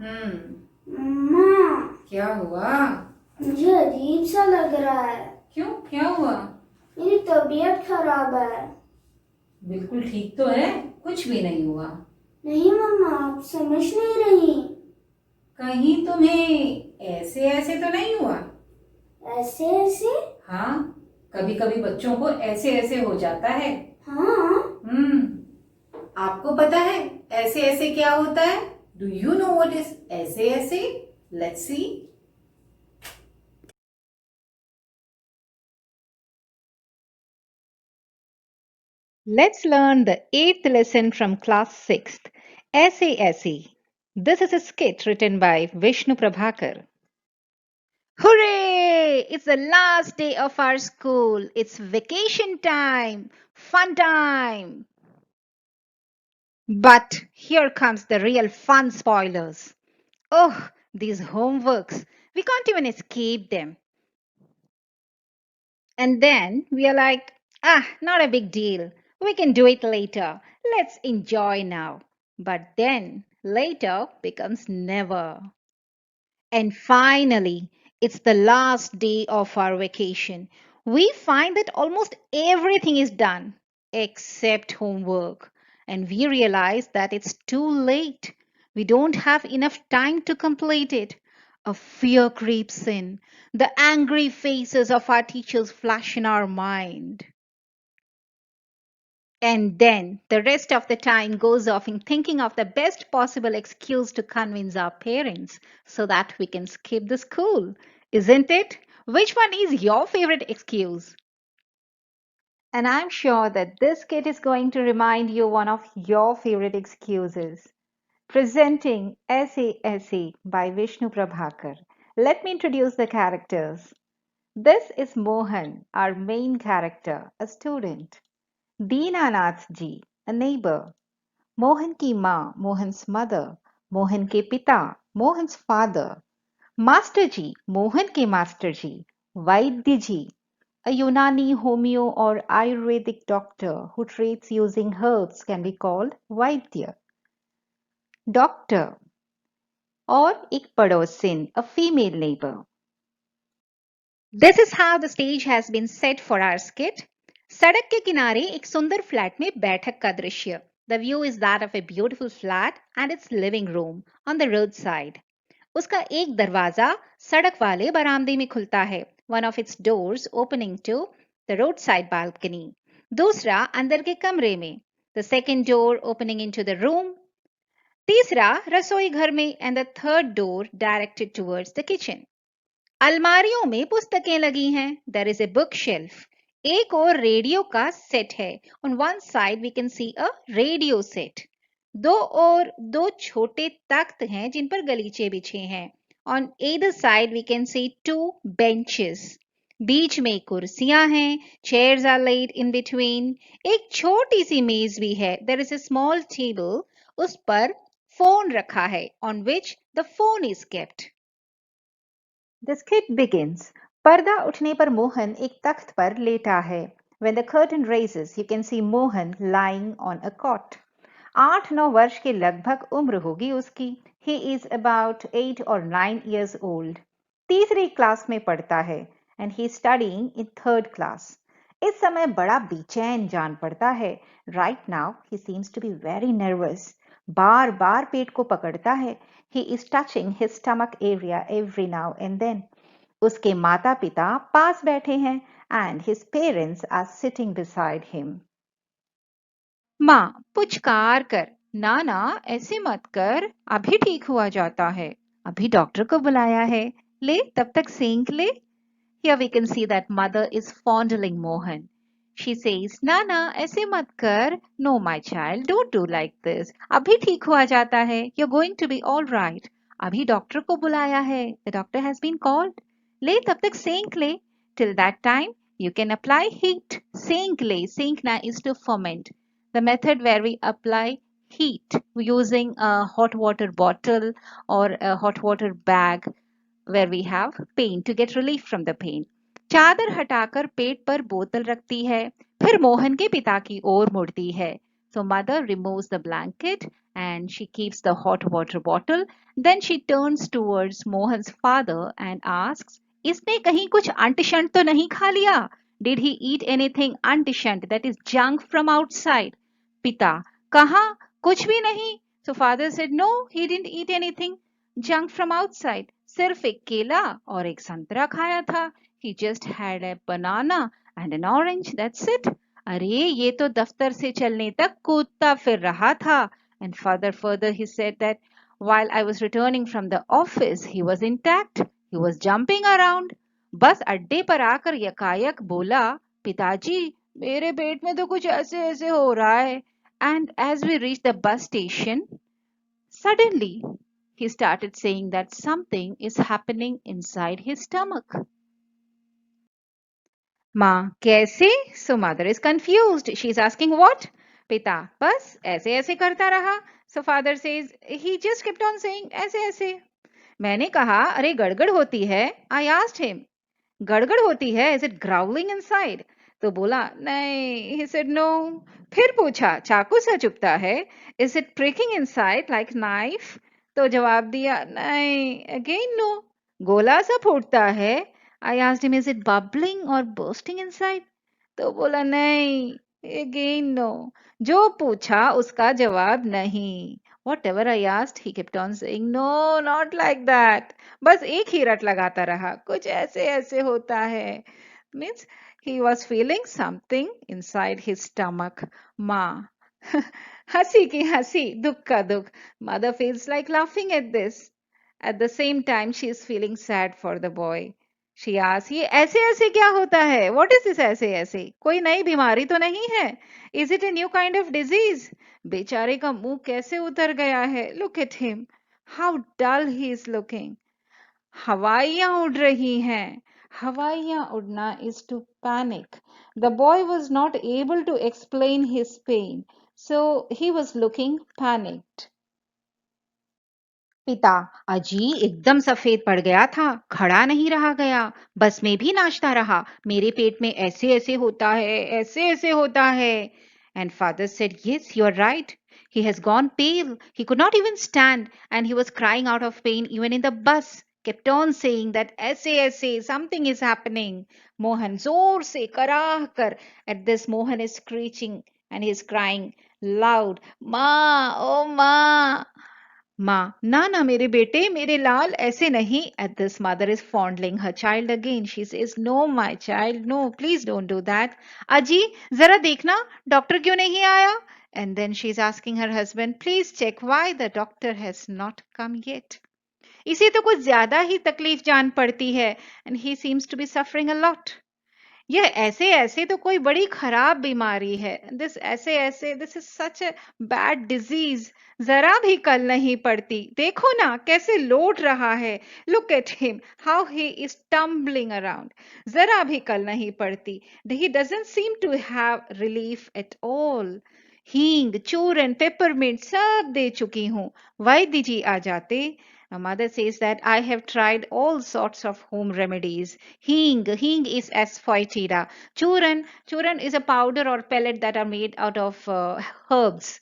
मम्मा, क्या हुआ? मुझे अजीब सा लग रहा है। क्यों, क्या हुआ? मेरी तबीयत खराब है। बिल्कुल ठीक तो है, कुछ भी नहीं हुआ। नहीं मम्मा, आप समझ नहीं रही। कहीं तुम्हें ऐसे ऐसे तो नहीं हुआ? ऐसे ऐसे? हाँ, कभी कभी बच्चों को ऐसे ऐसे हो जाता है। हाँ। आपको पता है ऐसे ऐसे क्या होता है? Do you know what is ऐसे ऐसे? Let's see. Let's learn the eighth lesson from class 6th. ऐसे ऐसे. This is a skit written by Vishnu Prabhakar. Hooray! It's the last day of our school. It's vacation time. Fun time. But here comes the real fun spoilers. Oh, these homeworks. We can't even escape them. And then we are like, not a big deal. We can do it later. Let's enjoy now. But then later becomes never. And finally, it's the last day of our vacation. We find that almost everything is done except homework. And we realize that it's too late. We don't have enough time to complete it. A fear creeps in. The angry faces of our teachers flash in our mind. And then the rest of the time goes off in thinking of the best possible excuse to convince our parents so that we can skip the school. Isn't it? Which one is your favorite excuse? And I'm sure that this kit is going to remind you one of your favorite excuses. Presenting Essay Essay by Vishnu Prabhakar. Let me introduce the characters. This is Mohan, our main character, a student. Deenanath ji, a neighbor. Mohan की माँ, मोहन's mother, Mohan के पिता, मोहन's father, master जी, मोहन के master ji, Vaidya ji, a Unani homeo or Ayurvedic doctor who treats using herbs can be called Vaidya. Doctor और एक पड़ोसिन, a female neighbor. This is how the stage has been set for our skit. सड़क के किनारे एक सुंदर flat में बैठक का दृश्य. The view is that of a beautiful flat and its living room on the roadside. उसका एक दरवाजा सड़क वाले बरामदे में खुलता है. One of its doors opening to the roadside balcony. दूसरा अंदर के कमरे में. The second door opening into the room. तीसरा रसोई घर में and the third door directed towards the kitchen. अलमारियों में पुस्तकें लगी हैं. There is a bookshelf. एक और रेडियो का सेट है. On one side we can see a radio set. दो और दो छोटे तख्त हैं जिन पर गलीचे बिछे हैं. On either side we can see two benches. बीच में कुर्सियां हैं. Chairs are laid in between. एक छोटी सी मेज भी है. There is a small table. उस पर फोन रखा है. On which the phone is kept. The skit begins. पर्दा उठने पर मोहन एक तख्त पर लेटा है. When the curtain raises, you can see Mohan lying on a cot. 8-9 वर्ष के लगभग उम्र होगी उसकी. He is about 8 or 9 years old. तीसरी क्लास में पढ़ता है and he is studying in third class. इस समय बड़ा बेचैन जान पड़ता है. Right now, he seems to be very nervous. बार बार पेट को पकड़ता है. He is touching his stomach area every now and then. उसके माता पिता पास बैठे हैं and his parents are sitting beside him. माँ पुचकार कर. ना ना ऐसे मत कर. अभी ठीक हुआ जाता है. अभी डॉक्टर को बुलाया है. ले तब तक सेंक ले. Here we can see that mother is fondling Mohan. She says, Nana, ऐसे मत कर. No, my child, don't do like this. अभी ठीक हुआ जाता है. You're going to be all right. अभी डॉक्टर को बुलाया है. The doctor has been called. ले तब तक सेंक ले. Till that time, you can apply heat. सेंक ले. सेंकना is to ferment. The method where we apply heat using a hot water bottle or a hot water bag where we have pain to get relief from the pain. चादर हटाकर पेट पर बोतल रखती है. फिर मोहन के पिता की ओर मुड़ती है. So mother removes the blanket and she keeps the hot water bottle. Then she turns towards Mohan's father and asks, इसने कहीं कुछ अंट-शंट तो नहीं खा लिया? Did he eat anything अंट-शंट, that is junk from outside? पिता, कहाँ? कुछ भी नहीं. So father said, no, he didn't eat anything junk from outside. सिर्फ एक केला और एक संतरा खाया था. He just had a banana and an orange, that's it. अरे ये तो दफ्तर से चलने तक कूदता फिर रहा था. And further he said that while I was returning from the office, he was intact. He was jumping around. बस अड्डे पर आकर यकायक बोला, पिताजी मेरे पेट में तो कुछ ऐसे ऐसे हो रहा है. And as we reached the bus station, suddenly he started saying that something is happening inside his stomach. माँ कैसे? So mother is confused. She is asking what? पिता बस ऐसे ऐसे करता रहा. So father says he just kept on saying ऐसे ऐसे. मैंने कहा अरे गड़गड़ होती है. I asked him गड़गड़ होती है, is it growling inside? तो बोला नहीं. He said no. फिर पूछा चाकू सा चुभता है, is it pricking inside like knife? तो जवाब दिया नहीं. Again no. गोला सा फूटता है. I asked him, is it bubbling or bursting inside? तो बोला नहीं. Again no. जो पूछा उसका जवाब नहीं. Whatever I asked, he kept on saying, no, not like that. बस एक ही रट लगाता रहा. कुछ ऐसे ऐसे होता है. Means he was feeling something inside his stomach. माँ हंसी की हंसी, दुख का दुख. Mother feels like laughing at this. At the same time, she is feeling sad for the boy. She asks, ये ऐसे ऐसे क्या होता है? What is this ऐसे ऐसे? कोई नई बीमारी तो नहीं है? Is it a new kind of disease? बेचारे का मुंह कैसे उतर गया है? Look at him. How dull he is looking. हवाइयां उड़ रही हैं. हवाइयां उड़ना is to panic. The boy was not able to explain his pain, so he was looking panicked. पिता अजी एकदम सफेद पड़ गया था, खड़ा नहीं रहा गया, बस में भी नाचता रहा. मेरे पेट में ऐसे ऐसे होता है, ऐसे ऐसे होता है. And father said, yes, you are right. He has gone pale. He could not even stand, and he was crying out of pain even in the bus. Kept on saying that ऐसे ऐसे something is happening. Mohan जोर से कराह कर. At this Mohan is screeching and he is crying loud, माँ, oh माँ. माँ ना ना मेरे बेटे मेरे लाल ऐसे नहीं. At this mother is fondling her child again. She says no my child, no, please don't do that. अजी जरा देखना डॉक्टर क्यों नहीं आया. And then she's asking her husband, please check why the doctor has not come yet. इसे तो कुछ ज्यादा ही तकलीफ जान पड़ती है. And he seems to be suffering a lot. यह ऐसे ऐसे तो कोई बड़ी खराब बीमारी है. दिस ऐसे ऐसे this is such a bad disease. जरा भी कल नहीं पड़ती. देखो ना कैसे लौट रहा है. Look at him how he is tumbling around. जरा भी कल नहीं पड़ती. He doesn't seem to have relief at all. हींग चूरन पेपरमिंट सब दे चुकी हूँ. वैद्य जी आ जाते. My mother says that I have tried all sorts of home remedies. Hing is asphoetida. Churan is a powder or pellet that are made out of herbs.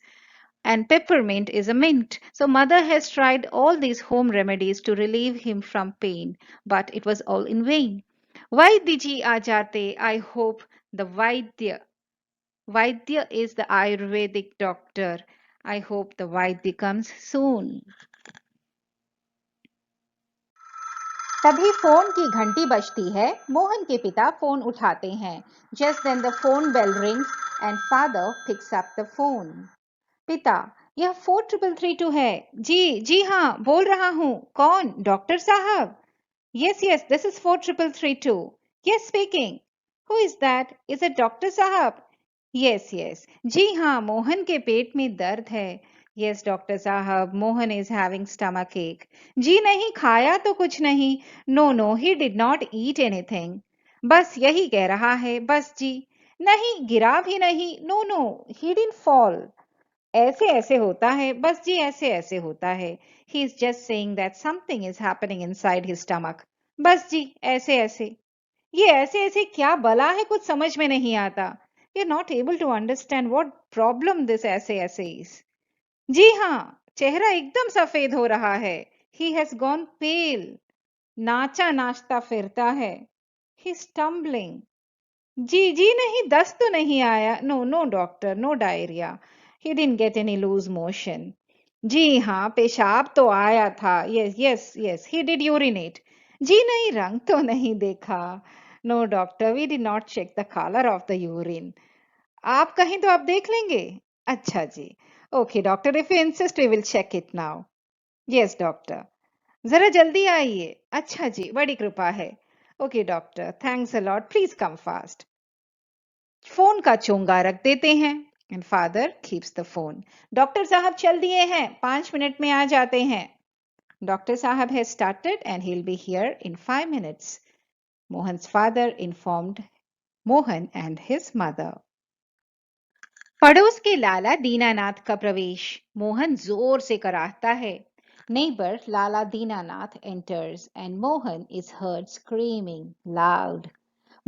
And peppermint is a mint. So mother has tried all these home remedies to relieve him from pain, but it was all in vain. Vaidya ji aa jate. I hope the Vaidya. Vaidya is the Ayurvedic doctor. I hope the Vaidya comes soon. तभी phone की घंटी बजती है. मोहन के पिता phone उठाते हैं. Just then the phone bell rings and father picks up the phone. पिता यह 4332 है. जी हाँ बोल रहा हूँ. कौन? डॉक्टर साहब. Yes, this is 4332. Yes, speaking. Who is that? Is it doctor साहब? Yes. जी हाँ मोहन के पेट में दर्द है. Yes, डॉक्टर साहब, Mohan is having stomach ache. जी नहीं खाया तो कुछ नहीं. No, he did not eat anything. बस यही कह रहा है. बस जी. नहीं गिरा भी नहीं. No, he didn't fall. ऐसे ऐसे होता है. बस जी ऐसे ऐसे होता है. He is just saying that something is happening inside his stomach. बस जी ऐसे ऐसे. ये ऐसे ऐसे क्या बला है कुछ समझ में नहीं आता. We are not able to understand what problem this ऐसे is. जी हाँ, चेहरा एकदम सफेद हो रहा है. He has gone pale. नाचा नाचता फिरता है. He's stumbling. जी नहीं, दस्त तो नहीं आया. No doctor, no diarrhea. He didn't get any loose motion. जी हाँ, पेशाब तो आया था. Yes, he did urinate. जी नहीं, रंग तो नहीं देखा. No doctor, we did not check the color of the urine. आप कहें तो आप देख लेंगे. अच्छा जी. Okay doctor, if you insist we will check it now. Yes doctor. जरा जल्दी आइए. अच्छा जी, बड़ी कृपा है. Okay doctor, thanks a lot. Please come fast. Phone का चोंगा रख देते हैं. And father keeps the phone. Doctor साहब चल दिए हैं, 5 मिनट में आ जाते हैं. डॉक्टर साहब has started and he will be here in 5 minutes. Mohan's father informed Mohan and his mother. पड़ोस के लाला दीनानाथ का प्रवेश. मोहन जोर से कराहता है. Neighbor Lala Dinanath enters and Mohan is heard screaming loud.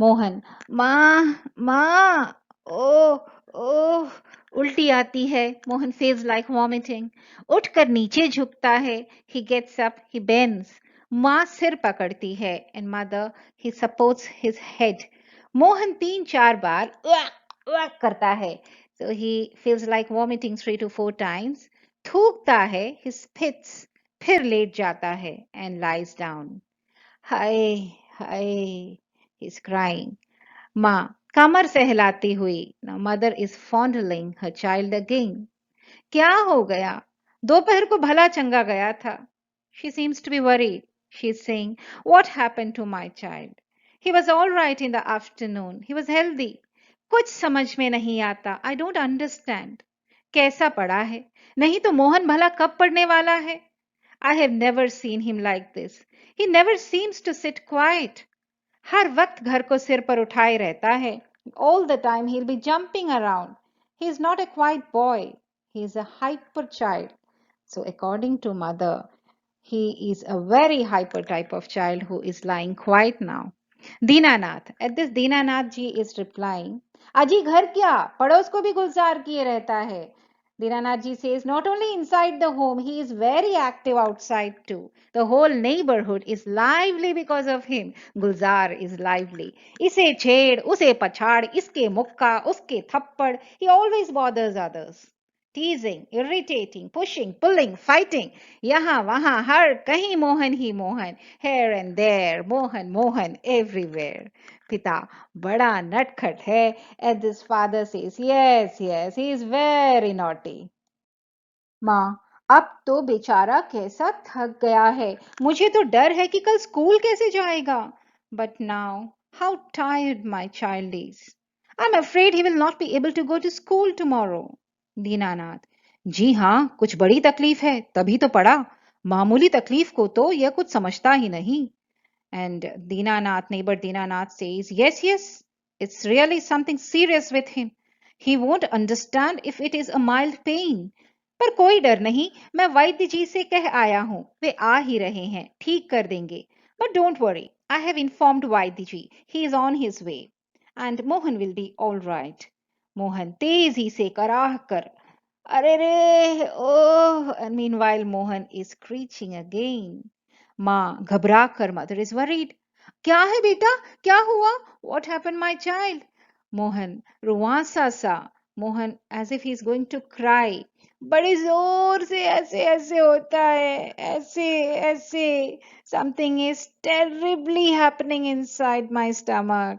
Mohan, माँ, ओह, उल्टी आती है. Mohan feels like vomiting. उठकर नीचे झुकता है. He gets up, he bends. माँ सिर पकड़ती है and mother, he supports his head. Mohan 3-4 बार करता है. So he feels like vomiting 3 to 4 times. थूकता है, he spits. फिर लेट जाता है and lies down. Hi, he's crying. माँ कमर सहलाती हुई. Now mother is fondling her child again. क्या हो गया? दोपहर को भला चंगा गया था. She seems to be worried. She is saying, what happened to my child? He was all right in the afternoon. He was healthy. कुछ समझ में नहीं आता. I don't understand. कैसा पड़ा है? नहीं तो मोहन भला कब पढ़ने वाला है? I have never seen him like this. He never seems to sit quiet. हर वक्त घर को सिर पर उठाए रहता है. All the time he'll be jumping around. He is not a quiet boy. He is a hyper child. So according to mother, he is a very hyper type of child who is lying quiet now. Dinanath. At this Dinanath ji is replying, अजी घर क्या, पड़ोस को भी गुलजार किए रहता है. Dinanath ji says, not only inside the home, he is very active outside too. The whole neighborhood is lively because of him. Gulzar is lively. इसे छेड़, उसे पछाड़, इसके मुक्का, उसके थप्पड़. He always bothers others. Teasing, irritating, pushing, pulling, fighting. यहाँ वहाँ हर कहीं मोहन ही Mohan. Here and there, Mohan everywhere. पिता बड़ा नटखट है. And this father says, yes, he is very naughty. माँ, अब तो बेचारा कैसा थक गया है. मुझे तो डर है कि कल स्कूल कैसे जाएगा. But now, how tired my child is. I'm afraid he will not be able to go to school tomorrow. Dinanath. जी हाँ, कुछ बड़ी तकलीफ है, तभी तो पढ़ा. मामूली तकलीफ को तो यह कुछ समझता ही नहीं. And neighbor Dinanath says, yes, it's really something serious with him. He won't understand if it is a mild pain. पर कोई डर नहीं, मैं वैद्य जी से कह आया हूँ, वे आ ही रहे हैं, ठीक कर देंगे. But don't worry, I have informed Vaidya ji, he is on his way. And Mohan will be all right. Mohan तेजी से कराह कर, अरे रे, oh, and meanwhile Mohan is screeching again. माँ घबरा कर मदर इज वरीड. क्या है बेटा, क्या हुआ? What happened my child? Mohan रुआंसा सा. Mohan as if he is going to cry. बड़े जोर से ऐसे होता है, ऐसे. Something is terribly happening inside my stomach.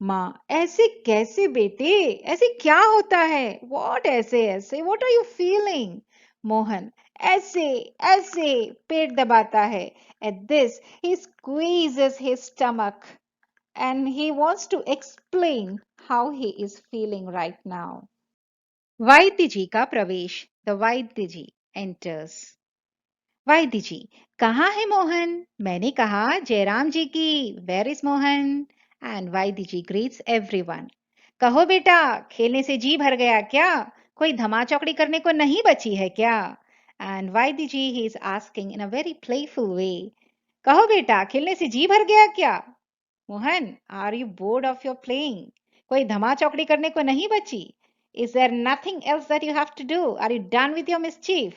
माँ ऐसे कैसे बेटे, ऐसे क्या होता है? What ऐसे, what are you feeling? Mohan ऐसे पेट दबाता है. At this, he squeezes his stomach and he wants to explain how he is feeling right now. वैद्य जी का प्रवेश. The Vaidya ji enters. वैद्य जी, कहाँ है मोहन? मैंने कहा जयराम जी की. Where is Mohan? And Vaidya ji greets everyone. कहो बेटा, खेलने से जी भर गया क्या? कोई धमाचौकड़ी करने को नहीं बची है क्या? And Vaidya ji he is asking in a very playful way. कहो बेटा, खेलने से जी भर गया क्या? Mohan, are you bored of your playing? कोई धमा चौकड़ी करने को नहीं बची? Is there nothing else that you have to do? Are you done with your mischief?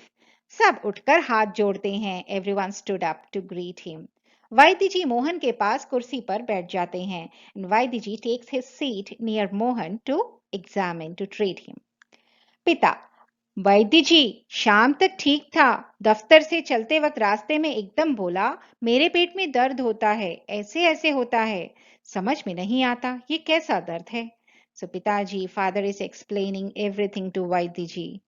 सब उठकर हाथ जोड़ते हैं. Everyone stood up to greet him. वैद्य जी मोहन के पास कुर्सी पर बैठ जाते हैं. And Vaidya ji takes his seat near Mohan to examine, to treat him. पिता, वैद्य जी, शाम तक ठीक था. दफ्तर से चलते वक्त रास्ते में एकदम बोला, मेरे पेट में दर्द होता है, ऐसे ऐसे होता है. समझ में नहीं आता ये कैसा दर्द है. So पिताजी, father is explaining everything to Vaidya ji.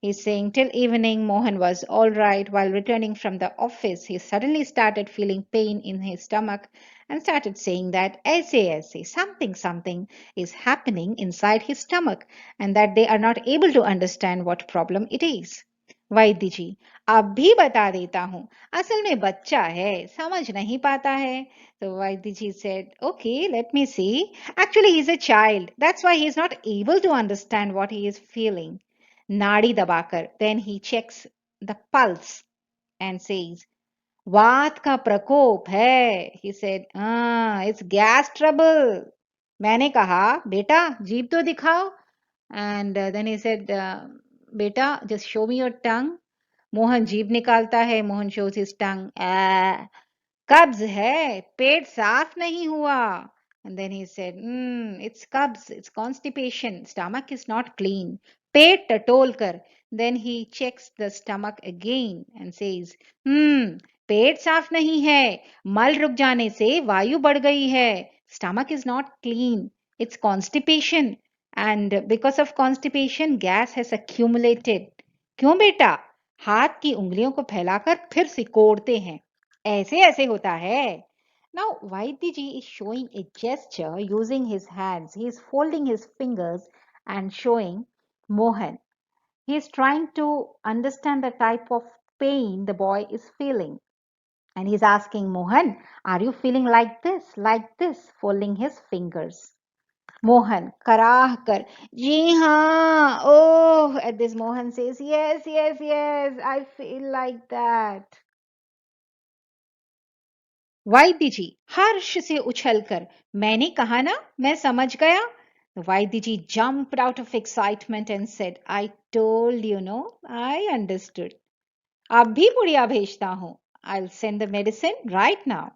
He's saying till evening Mohan was all right. While returning from the office, he suddenly started feeling pain in his stomach and started saying that aise, something is happening inside his stomach and that they are not able to understand what problem it is. वैद्य जी, अब भी बता देता हूँ, असल में बच्चा है, समझ नहीं पाता है. तो वैद्य जी said, okay, let me see. Actually, he's a child. That's why he's not able to understand what he is feeling. नाड़ी दबाकर. Then he checks the pulse and says, वात का प्रकोप है. He said, it's gas trouble. मैंने कहा, बेटा जीभ तो दिखाओ. And then he said, बेटा just show me your tongue. Mohan जीभ निकालता है. Mohan shows his tongue. कब्ज है, पेट साफ नहीं हुआ. And then he said, it's kabz, it's constipation, stomach is not clean. पेट टटोल कर. Then he checks the stomach again and says, पेट साफ नहीं है, मल रुक जाने से वायु बढ़ गई है. Stomach is not clean, it's constipation. And because of constipation, gas has accumulated. क्यों बेटा? हाथ की उंगलियों को फैलाकर फिर सिकोड़ते हैं. ऐसे ऐसे होता है. Now, Vaidyaji is showing a gesture using his hands. He is folding his fingers and showing Mohan. He is trying to understand the type of pain the boy is feeling. And he's asking Mohan, are you feeling like this, folding his fingers. Mohan, karah kar, ji haan, oh, at this Mohan says, yes, I feel like that. वैद्य जी हर्ष से उछलकर, मैंने कहा ना, मैं समझ गया. वैद्य जी jumped out of excitement and said, I told you, no, I understood. अब भी पुड़िया भेजता हूं. I'll send the medicine right now.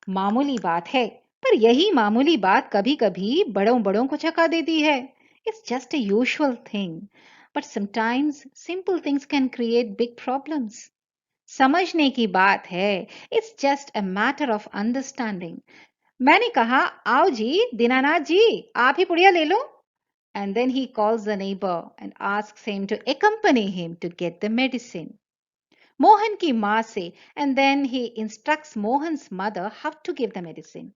मामूली बात है, पर यही मामूली बात कभी कभी बड़ों बड़ों को चका देती है. It's just a usual thing. But sometimes simple things can create big problems. समझने की बात है. It's just a matter of understanding. मैंने कहा, आओ जी, दीनानाथ जी, आप ही पुड़िया ले लो. And then he calls the neighbor and asks him to accompany him to get the medicine. Mohan की माँ से, and then he instructs Mohan's mother how to give the medicine.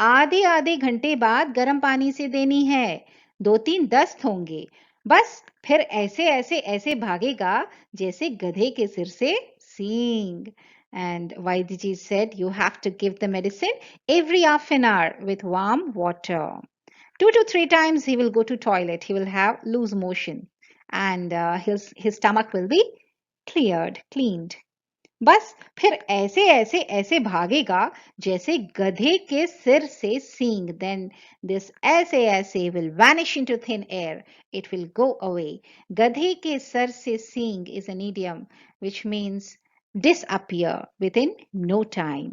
आधे आधे घंटे बाद गर्म पानी से देनी है. 2-3 दस्त होंगे. बस फिर ऐसे ऐसे ऐसे भागेगा जैसे गधे के सिर से सींग. And Vaidyaji said, you have to give the medicine every half an hour with warm water. 2 to 3 times he will go to toilet. He will have loose motion. And his stomach will be cleaned. बस फिर ऐसे ऐसे ऐसे भागेगा जैसे गधे के सिर से सींग. Then this ऐसे ऐसे will vanish into thin air. It will go away. गधे के सर से सींग is an idiom which means disappear within no time.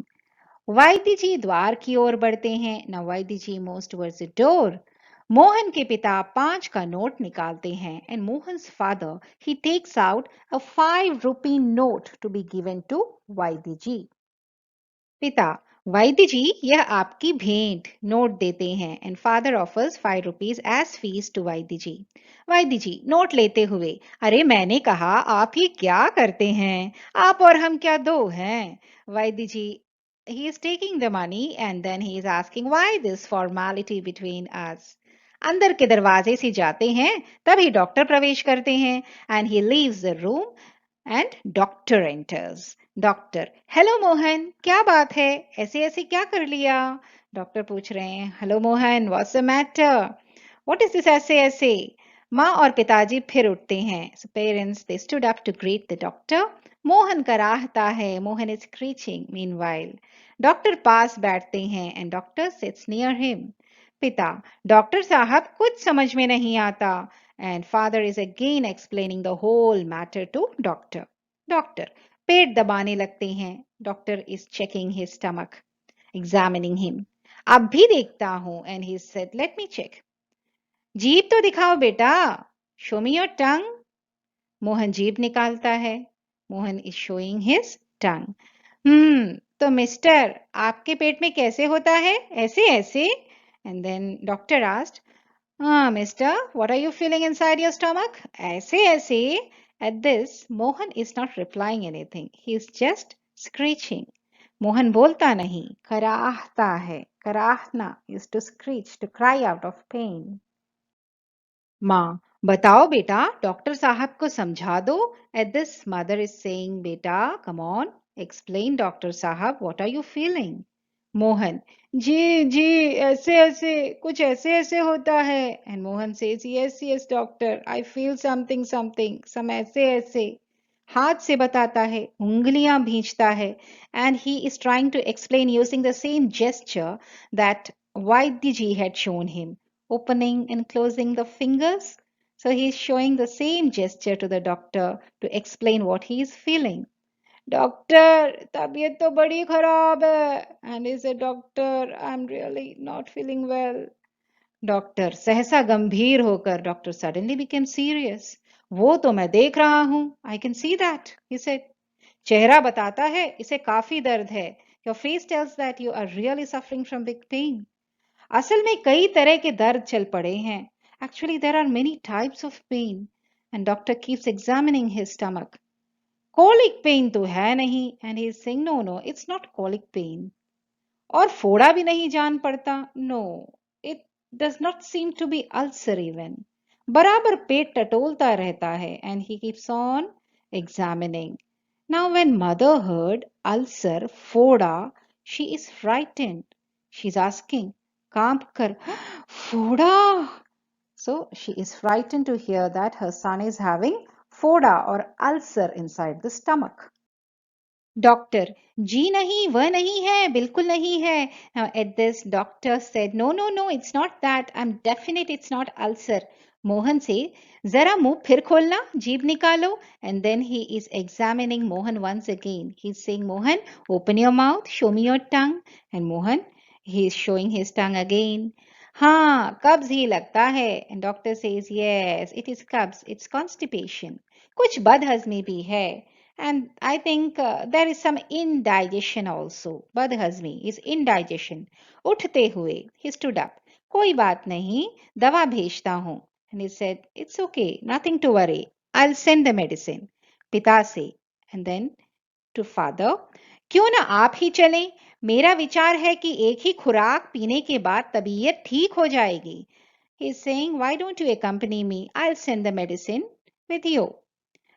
वैद्य जी द्वार की ओर बढ़ते हैं. Now Vaidya ji moves towards the door. Mohan के पिता 5 का नोट निकालते हैं. And Mohan's father, he takes out a 5 rupee note to be given to वैद्य जी. पिता, वैद्य जी, यह आपकी भेंट. नोट देते हैं. And father offers 5 rupees as fees to Vaidya ji. Vaidya ji note लेते हुए, अरे मैंने कहा, आप ये क्या करते हैं? आप और हम क्या दो हैं? वैद्य जी, he is taking the money and then he is asking why this formality between us. अंदर के दरवाजे से जाते हैं, तभी डॉक्टर प्रवेश करते हैं. And he leaves the room and doctor enters. Doctor, hello Mohan, क्या बात है? ऐसे ऐसे क्या कर लिया? डॉक्टर पूछ रहे हैं, hello Mohan, what's the matter? What is this ऐसे ऐसे? माँ और पिताजी फिर उठते हैं. So parents, they stood up to greet the doctor. Mohan कराहता है. Mohan is screeching meanwhile. Doctor पास बैठते हैं and doctor sits near him. पिता, डॉक्टर साहब कुछ समझ में नहीं आता. And father is again explaining the whole matter to doctor. Doctor, पेट दबाने लगते हैं. Doctor is checking his stomach, examining him. अब भी देखता हूं. And he said, let me check. जीभ तो दिखाओ बेटा. Show me your tongue. Mohan जीभ निकालता है. Mohan is showing his tongue. तो मिस्टर, आपके पेट में कैसे होता है? ऐसे ऐसे? And then doctor asked, mister, what are you feeling inside your stomach? ऐसे ऐसे? At this, Mohan is not replying anything. He is just screeching. Mohan बोलता नहीं, कराहता है. कराहना is to screech, to cry out of pain. माँ, बताओ बेटा, doctor साहब को समझा दो. At this, mother is saying, बेटा, come on, explain डॉक्टर साहब, what are you feeling? Mohan, जी जी, ऐसे ऐसे, कुछ ऐसे ऐसे होता है. And Mohan says, yes yes doctor, I feel something something, some ऐसे ऐसे. हाथ से बताता है, उंगलियां भींचता है. And he is trying to explain using the same gesture that Vaidya ji had shown him, opening and closing the fingers. So he is showing the same gesture to the doctor to explain what he is feeling. Doctor, तबीयत तो बड़ी खराब है. And he said, doctor, I'm really not feeling well. Doctor सहसा गंभीर होकर, doctor suddenly became serious. वो तो मैं देख रहा हूं. I can see that, he said. चेहरा बताता है इसे काफी दर्द है. Your face tells that you are really suffering from big pain. असल में कई तरह के दर्द चल पड़े हैं. Actually, there are many types of pain. And doctor keeps examining his stomach. Colic pain तो है नहीं. And he is saying, no, no, it's not colic pain. और फोड़ा भी नहीं जान पड़ता. No, it does not seem to be ulcer even. बराबर पेट टटोलता रहता है. And he keeps on examining. Now when mother heard ulcer, फोड़ा, she is frightened. She's asking, कांप कर, फोड़ा? So she is frightened to hear that her son is having फोड़ा or ulcer inside the stomach. Doctor, जी नहीं, वह नहीं है, बिल्कुल नहीं है. Now at this, doctor said, no, no, no, it's not that. I'm definite it's not ulcer. Mohan से, जरा मुंह फिर खोलना, जीभ निकालो. And then he is examining Mohan once again. He's saying, Mohan, open your mouth, show me your tongue. And Mohan, he is showing his tongue again. हाँ, कब्ज ही लगता है. And doctor says, yes, it is कब्ज, it's constipation. कुछ बदहजमी भी है. And I think there is some indigestion also. बदहजमी is indigestion. उठते हुए, he stood up. कोई बात नहीं, दवा भेजता हूँ. And he said, it's okay, nothing to worry. I'll send the medicine. पिता से. And then to father, क्यों ना आप ही चलें? मेरा विचार है कि एक ही खुराक पीने के बाद तबीयत ठीक हो जाएगी. He is saying, why don't you accompany me? I'll send the medicine with you.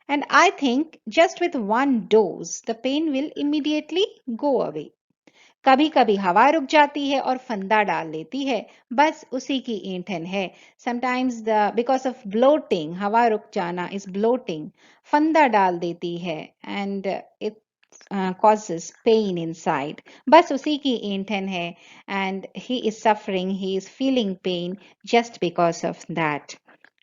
And I think just with one dose, the pain will immediately go away. कभी कभी हवा रुक जाती है और फंदा डाल लेती है. बस उसी की ऐंठन है. Sometimes because of bloating, हवा रुक जाना is bloating. फंदा डाल देती है and it causes pain inside. बस उसी की ऐंठन है. And he is suffering, he is feeling pain just because of that.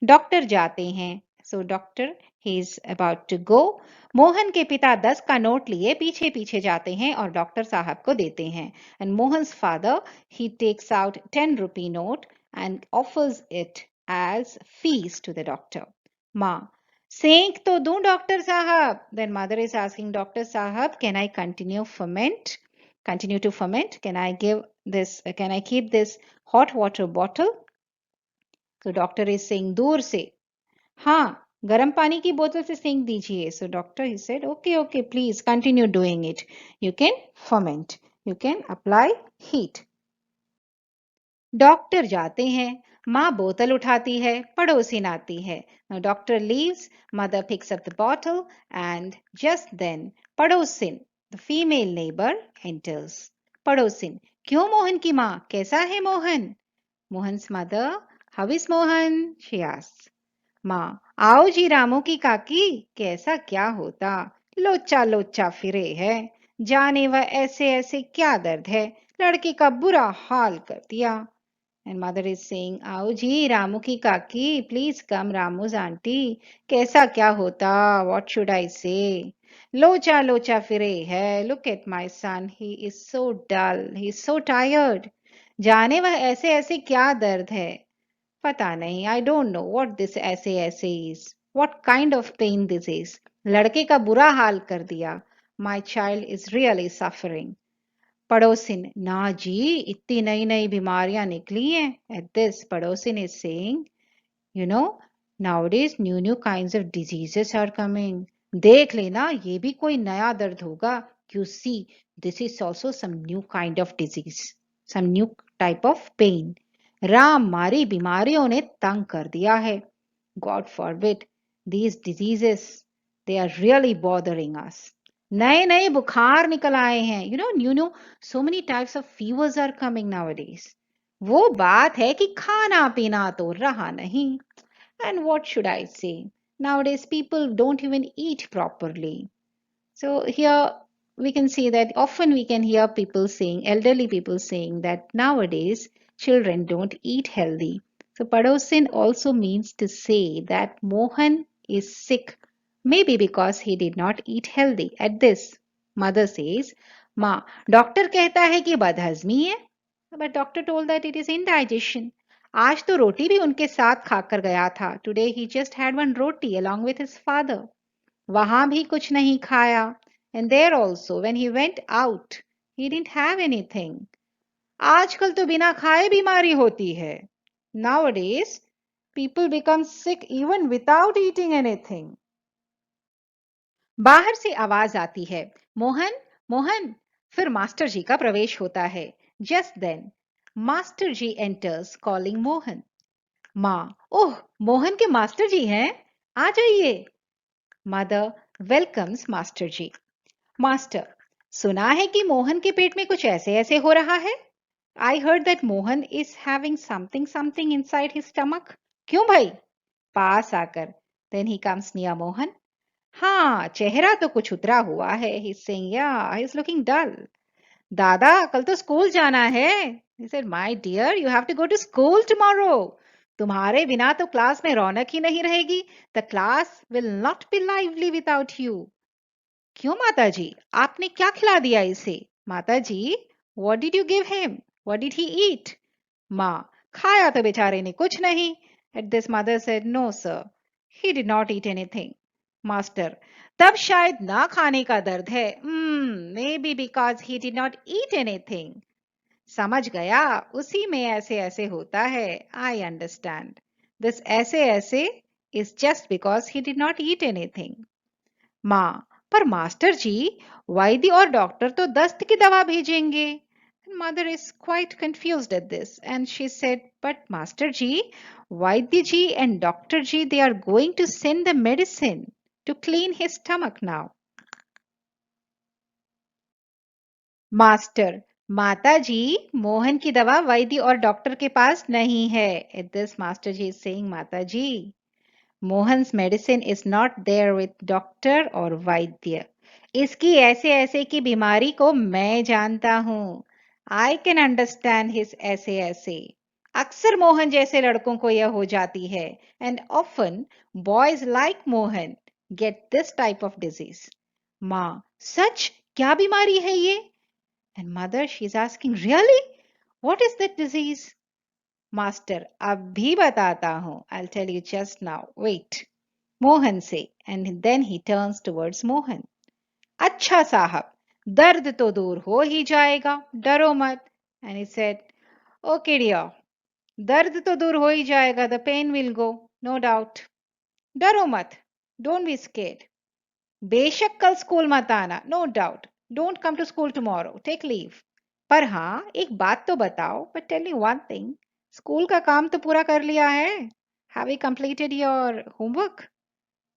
Doctor जाते हैं. So doctor, he is about to go. Mohan के पिता 10 का नोट लिए पीछे पीछे जाते हैं और डॉक्टर साहब को देते हैं. And Mohan's father, he takes out 10 rupee note and offers it as fees to the doctor. माँ, सेंक तो दूं डॉक्टर साहब. Then mother is asking, doctor साहब, can I continue ferment? Continue to ferment? Can I give this? Can I keep this hot water bottle? So doctor is saying, दूर से. हाँ, गर्म पानी की बोतल से सेंक दीजिए. So doctor, he said, okay, okay, please continue doing it. You can ferment. You can apply heat. Doctor जाते हैं. माँ बोतल उठाती है. पड़ोसिन आती है. Now doctor leaves. Mother picks up the bottle and just then पड़ोसिन, the female neighbor, enters. पड़ोसिन, क्यों मोहन की माँ, कैसा है Mohan? Mohan's mother, how is Mohan? She asks. माँ, आओ जी रामू की काकी, कैसा क्या होता, लोचा लोचा फिरे है, जाने वह ऐसे ऐसे क्या दर्द है, लड़के का बुरा हाल कर दिया. And mother is saying, आओ जी रामू की काकी, please come Ramu's auntie. कैसा क्या होता? What should I say? लोचा लोचा फिरे है. Look at my son. He is so dull. He is so tired. जाने वह ऐसे ऐसे क्या दर्द है? पता नहीं. I don't know what this ऐसे ऐसे is. What kind of pain this is? लड़के का बुरा हाल कर दिया. My child is really suffering. पड़ोसिन, ना जी, इतनी नई नई बीमारियां निकली हैं. At this, पड़ोसिन is saying, you know, nowadays new kinds of diseases are coming. देख लेना, ये भी कोई नया दर्द होगा. You see, this is also some new kind of disease, some new type of pain. Ram मारी बीमारियों ने तंग कर दिया है. God forbid, these diseases, they are really bothering us. नए नए बुखार निकल आए हैं. You know, so many types of fevers are coming nowadays. वो बात है कि खाना पीना तो रहा नहीं. And what should I say? Nowadays, people don't even eat properly. So here we can see that often we can hear people saying, elderly people saying that nowadays children don't eat healthy. So Padosin also means to say that Mohan is sick, maybe because he did not eat healthy. At this, mother says, माँ doctor कहता है कि बदहजमी है. But doctor told that it is indigestion. आज तो रोटी भी उनके साथ खाकर गया था. Today he just had one roti along with his father. वहां भी कुछ नहीं खाया. And there also, when he went out, he didn't have anything. आजकल तो बिना खाए बीमारी होती है. Nowadays, people become sick even without eating anything. बाहर से आवाज आती है, मोहन मोहन. फिर मास्टर जी का प्रवेश होता है. Just then, मास्टर जी enters calling मोहन. माँ, ओह मोहन के मास्टर जी हैं, आ जाइए. मदर वेलकम्स मास्टर जी. मास्टर, सुना है कि मोहन के पेट में कुछ ऐसे ऐसे हो रहा है. I heard that Mohan is having something something inside his stomach. क्यों भाई? पास आकर. Then he comes near Mohan. हाँ, चेहरा तो कुछ उतरा हुआ है. ही इज सेइंग, या, ही इज लुकिंग डल. दादा, कल तो स्कूल जाना है. He said, My dear, you have to go to school tomorrow. तुम्हारे बिना तो क्लास में रौनक ही नहीं रहेगी. The class will not be lively without you. क्यों माता जी, आपने क्या खिला दिया इसे? माता जी, what did you give him? What did he eat? माँ, खाया तो बेचारे ने कुछ नहीं. At this mother said, No sir, he did not eat anything. Master, तब शायद ना खाने का दर्द है. Maybe because he did not eat anything. समझ गया, उसी में ऐसे ऐसे होता है. I understand. This ऐसे ऐसे is just because he did not eat anything. माँ, पर मास्टर जी, वैद्य और डॉक्टर तो दस्त की दवा भेजेंगे. Mother is quite confused at this and she said, But Master Ji, Vaidya Ji and Doctor Ji, they are going to send the medicine to clean his stomach now. Master, माता जी, मोहन की दवा वैद्य और doctor के पास नहीं है. At this, Master Ji is saying, माता जी, Mohan's medicine is not there with doctor और वैद्य. इसकी ऐसे ऐसे की बीमारी को मैं जानता हूं. आई कैन अंडरस्टैंड हिज ऐसे ऐसे. अक्सर मोहन जैसे लड़कों को यह हो जाती है. And often boys like Mohan get this type of disease. माँ, सच? क्या बीमारी है ये? And mother, she is asking, really? What is that disease? Master, अब भी बताता हूं. I'll tell you just now. Wait. Mohan से. And then he turns towards Mohan. अच्छा साहब, दर्द तो दूर हो ही जाएगा, डरो मत. And he said, Okay dear, दर्द तो दूर हो ही जाएगा. The pain will go, no doubt. डरो मत. Don't be scared. बेशक कल स्कूल मत आना. No doubt. Don't come to school tomorrow. Take leave. पर हाँ, एक बात तो बताओ. But tell me one thing. School का काम तो पूरा कर लिया है? Have you completed your homework?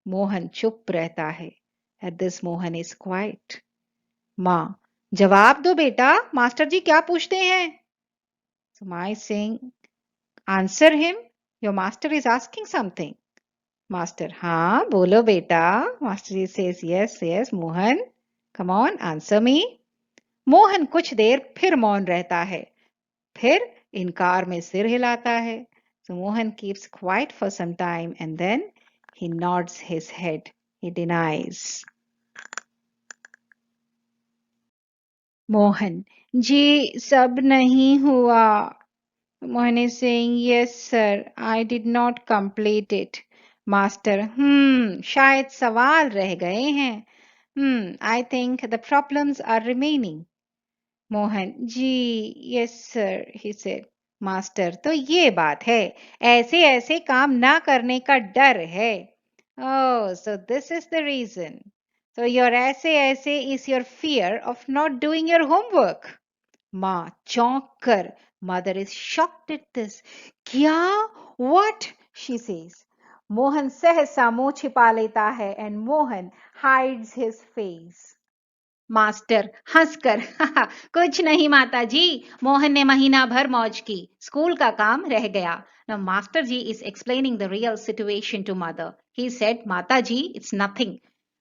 Mohan चुप रहता है. At this, Mohan is quiet. माँ, जवाब दो बेटा, मास्टर जी क्या पूछते हैं? So Mai is saying, answer him. Your master is asking something. Master, हाँ बोलो बेटा. Master ji says, yes, yes, Mohan. Come on, answer me. Mohan कुछ देर फिर मौन रहता है. फिर इनकार में सिर हिलाता है. So Mohan keeps quiet for some time and then he nods his head. He denies. Mohan, जी सब नहीं हुआ. Mohan is saying, yes sir, I did not complete it. Master, शायद सवाल रह गए हैं. I think the problems are remaining. Mohan ji yes sir he said. Master तो ये बात है, ऐसे ऐसे काम ना करने का डर है. Oh so this is the reason. So your ऐसे ऐसे is your fear of not doing your homework. माँ चौंक कर, mother is shocked at this. क्या? What? She says. मोहन सहसा मुंह छिपा लेता है and Mohan hides his face. Master हंसकर कुछ नहीं माता जी, मोहन ने महीना भर मौज की, स्कूल का काम रह गया. Now Master Ji is explaining the real situation to mother. He said, Mata Ji, it's nothing.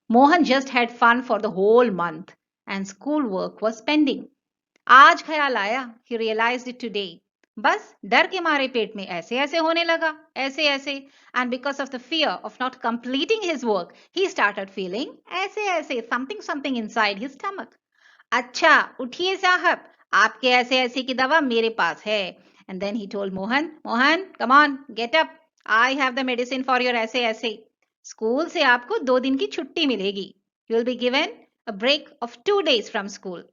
Mohan just had fun for the whole month and school work was pending. आज ख्याल आया, he realized it today. बस डर के मारे पेट में ऐसे ऐसे होने लगा, ऐसे ऐसे. And because of the fear of not completing his work, he started feeling ऐसे ऐसे, something inside his stomach. अच्छा उठिए साहब, आपके ऐसे ऐसे की दवा मेरे पास है. And then he told Mohan, Mohan, come on, get up. I have the medicine for your ऐसे ऐसे. स्कूल से आपको 2 दिन की छुट्टी मिलेगी. You will be given a break of 2 days from school.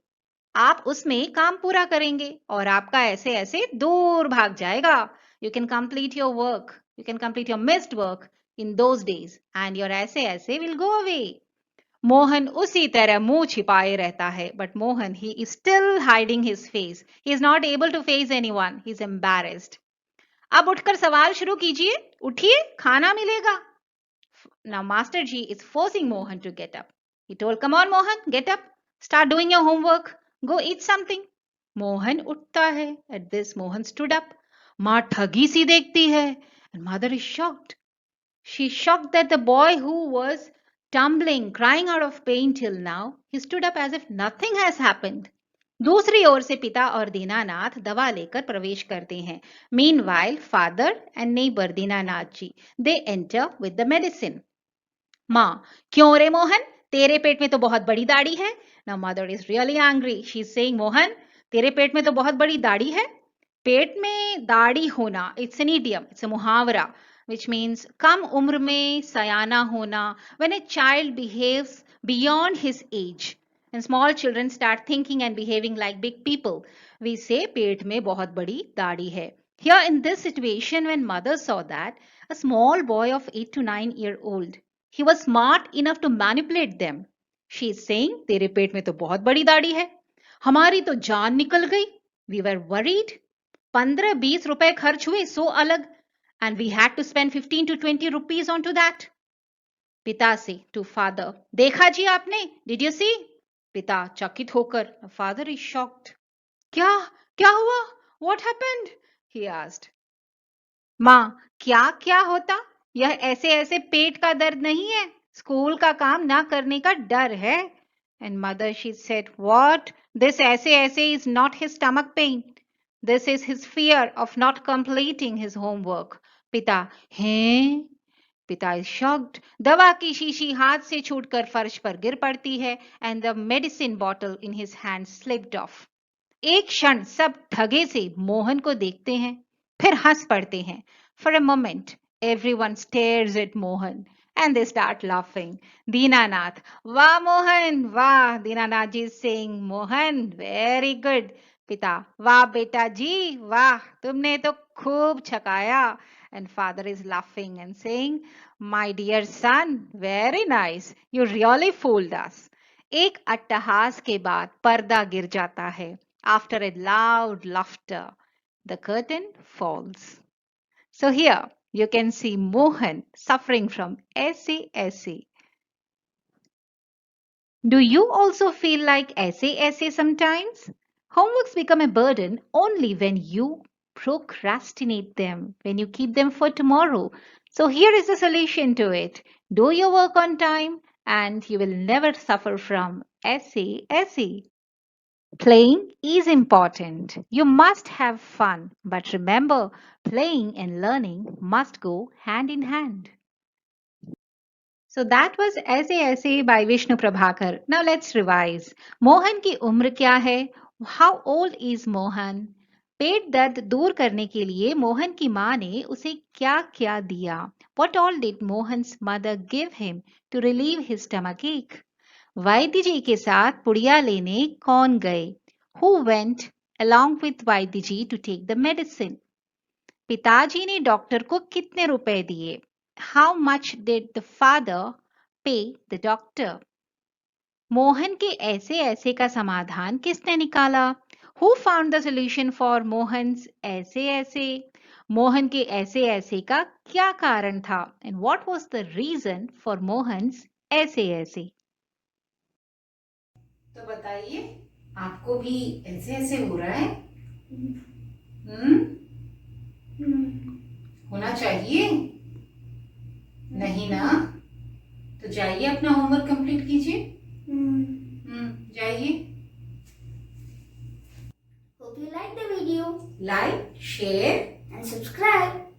आप उसमें काम पूरा करेंगे और आपका ऐसे ऐसे दूर भाग जाएगा. You can complete your work, you can complete your missed work in those days and your ऐसे ऐसे विल गो अवे. मोहन उसी तरह मुंह छिपाए रहता है, but Mohan he is still hiding his face. He is not able to face anyone. He is embarrassed. अब उठकर सवाल शुरू कीजिए, उठिए, खाना मिलेगा. Now Master Ji is forcing Mohan to get up. He told, come on Mohan, get up. Start doing your homework. Go eat something. Mohan उठता है. At this Mohan stood up. माँ ठगी सी देखती है. And mother is shocked. She's shocked that the boy who was tumbling, crying out of pain till now, he stood up as if nothing has happened. दूसरी ओर से पिता और दीनानाथ दवा लेकर प्रवेश करते हैं. Meanwhile, father and neighbor Dinanath ji, they enter with the medicine. माँ, क्यों रे मोहन, तेरे पेट में तो बहुत बड़ी दाढ़ी है. Now mother is really angry. She's saying, Mohan, तेरे पेट में तो बहुत बड़ी दाढ़ी है. पेट में दाढ़ी होना, it's an idiom, it's a मुहावरा, which means कम उम्र में सयाना होना, when a child behaves beyond his age. And small children start thinking and behaving like big people. We say पेट में बहुत बड़ी दाढ़ी है. Here in this situation, when mother saw that, a small boy of 8 to 9-year-old, he was smart enough to manipulate them. She is saying, तेरे पेट में तो बहुत बड़ी दाढ़ी है, हमारी तो जान निकल गई. We were worried. 15-20 रुपए खर्च हुए, सो अलग. And we had to spend 15 to 20 rupees onto that. पिता से to father, देखा जी आपने? Did you see? पिता चकित होकर, father is shocked. क्या? क्या हुआ? What happened? He asked. माँ, क्या क्या होता? यह ऐसे ऐसे पेट का दर्द नहीं है, स्कूल का काम ना करने का डर है. And mother, she said, what? This ऐसे ऐसे is not his stomach pain. This is his fear of not completing his homework. पिता, हैं? पिता is shocked. दवा की शीशी हाथ से छूटकर फर्श पर गिर पड़ती है and the medicine bottle in his hand slipped off. एक क्षण सब ठगे से मोहन को देखते हैं, फिर हंस पड़ते हैं. For a moment, everyone stares at Mohan and they start laughing. Dinanath, Vah Mohan, Vah. Dinanath ji is saying, Mohan, very good. Pita, Vah beta ji, Vah, tumne to khub chakaya. And father is laughing and saying, my dear son, very nice. You really fooled us. एक अट्टहास के बाद पर्दा गिर जाता है. After a loud laughter, the curtain falls. So here you can see Mohan suffering from SASA. Do you also feel like SASA sometimes? Homeworks become a burden only when you procrastinate them, when you keep them for tomorrow. So here is the solution to it. Do your work on time and you will never suffer from SASA. Playing is important. You must have fun. But remember, playing and learning must go hand in hand. So that was ऐसे ऐसे by Vishnu Prabhakar. Now let's revise. Mohan की उम्र क्या है? How old is Mohan? पेट दर्द दूर करने के लिए मोहन की माँ ने उसे क्या क्या दिया? What all did Mohan's mother give him to relieve his stomach ache? वैद्य जी के साथ पुड़िया लेने कौन गए? Who went along with Vaidya ji to take the medicine? पिताजी ने डॉक्टर को कितने रुपए दिए? How much did the father pay the doctor? Mohan के ऐसे ऐसे का समाधान किसने निकाला? Who found the solution for Mohan's ऐसे ऐसे? मोहन के ऐसे ऐसे का क्या कारण था? And what was the reason for Mohan's ऐसे ऐसे? तो बताइए, आपको भी ऐसे ऐसे हो रहा है? हम्म होना चाहिए नहीं ना? तो जाइए अपना होमवर्क कंप्लीट कीजिए। जाइए। Hope you like the video. Like, share and subscribe.